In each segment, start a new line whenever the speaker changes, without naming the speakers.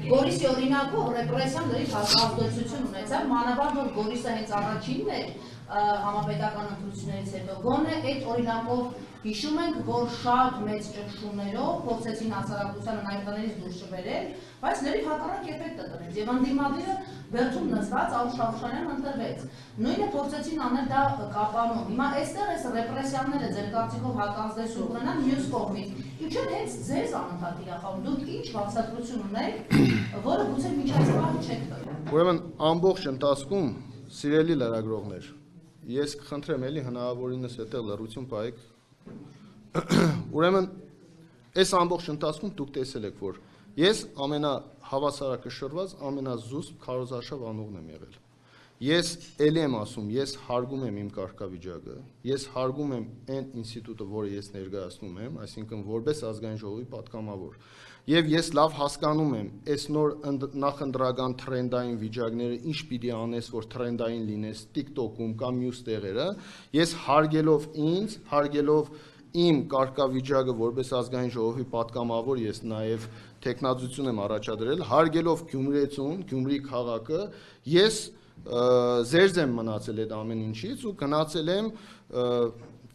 Գորիսի օրինակով ռեպրեսիան լրիվ ազդեցություն ունեցավ, մանավանդ որ Գորիսը հենց առաջինն էր համապետական ընտրություններից հետո, գոնե այդ օրինակով հիշում ենք, որ շատ մեծ ճնշումներով փորձեցին հասարակությանը նայտներից դուրս չբերել, բայց լրիվ հակառակ էֆեկտը տրեց եւ ընդդիմադիրը վերջում նստած Արուշ ընտրվեց։ Նույնը փորձեցին անել դա կապանում։ Հիմա այստեղ այս ռեպրեսիաները ձեր կարծիքով հակազդեցություն ունենան մյուս կողմից։ Ինչու՞ հենց ձեզ անընդհատ իրախանում, դուք ինչ վարձատրություն ունեք, որը գուցե մինչ այս պահը չեք տվել։
Ուրեմն ամբողջ ընթացքում սիրելի լրագրողներ, ես կխնդրեմ էլի հնարավորինս այդտեղ լռություն պահեք։ Ուրեմն այս ամբողջ ընթացքում դուք տեսել եք, որ ես ամենահավասարակշռված, ամենազուսպ քարոզարշավ անողն եմ եղել։ Ես էլի եմ ասում, ես հարգում եմ իմ կարգավիճակը, ես հարգում եմ այն ինստիտուտը, որը ես ներկայացնում եմ, այսինքն որպես ազգային ժողովի պատգամավոր։ Եվ ես լավ հասկանում եմ այս նոր նախընտրական թրենդային վիճակները, ինչ պիտի անես, որ թրենդային լինես TikTok-ում կամ մյուս տեղերը, ես հարգելով ինձ, հարգելով իմ կարգավիճակը որպես ազգային ժողովի պատգամավոր, ես նաև տեխնազություն եմ առաջադրել, հարգելով Գյումրեցուն, Գյումրի քաղաքը, ես զերծ եմ մնացել այդ ամեն ինչից ու գնացել եմ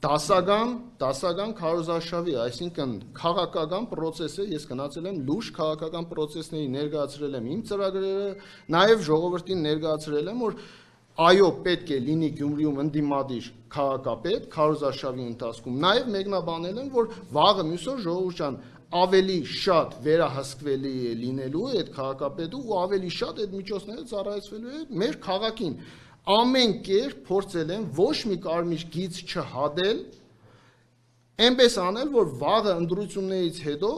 դասական քարոզարշավի, այսինքն քաղաքական process-ը ես գնացել եմ լուրջ քաղաքական process-ների ներկայացրել եմ իմ ծրագրերը, նաև ժողովրդին ներկայացրել եմ, որ այո, պետք է լինի Գյումրիում ընդդիմադիր քաղաքապետ քարոզարշավի ընթացքում, նաև մեկնաբանել եմ, որ վաղը մյուս օր ժողովուրդ ավելի շատ վերահսկվելի է լինելու այդ քաղաքապետը ու ավելի շատ այդ միջոցները ծառայեցվելու է մեր քաղաքին։ Ամեն կերպ փորձել եմ ոչ մի կարմիր գիծ չհադել, այնպես անել, որ վաղը ընտրություններից հետո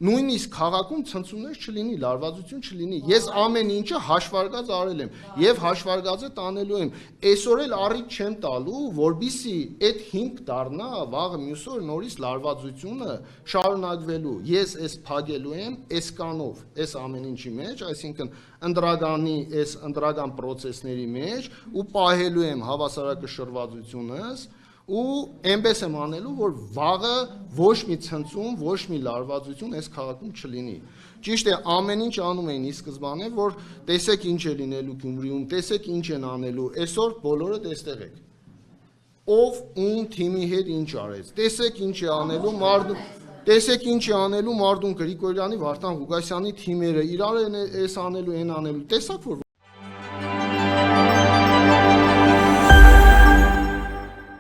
նույնիսկ քաղաքում ցնցումներ չլինի, լարվածություն չլինի։ Ես ամեն ինչը հաշվարկած արել եմ եւ հաշվարկածը տանելու եմ։ Այսօր էլ առիթ չեմ տալու, որբիսի այդ հիմք դառնա վաղը մյուս օր նորից լարվածությունը շարունակվելու։ Ես այս փակելու եմ այս կանով, այս ամեն ինչի մեջ, այսինքն ընդրականի այս ընդրական process-ների մեջ ու պահելու եմ հավասարակշռվածությունս ու այնպես եմ անելու, որ վաղը ոչ մի ցնցում, ոչ մի լարվածություն այս քաղաքում չլինի։ Ճիշտ է, ամեն ինչ անում էին ի սկզբանե, որ տեսեք ինչ է լինելու Գյումրիում, տեսեք ինչ են անելու, այսօր բոլորը տեստեղ եք։ Ով ում թիմի հետ ինչ արեց, տեսեք ինչ է անելու Մարդուն, տեսեք ինչ է անելու Մարդուն Գրիգորյանի, Վարդան Ղուկասյանի թիմերը, իրար են էս անելու, այն անելու, տեսակ որ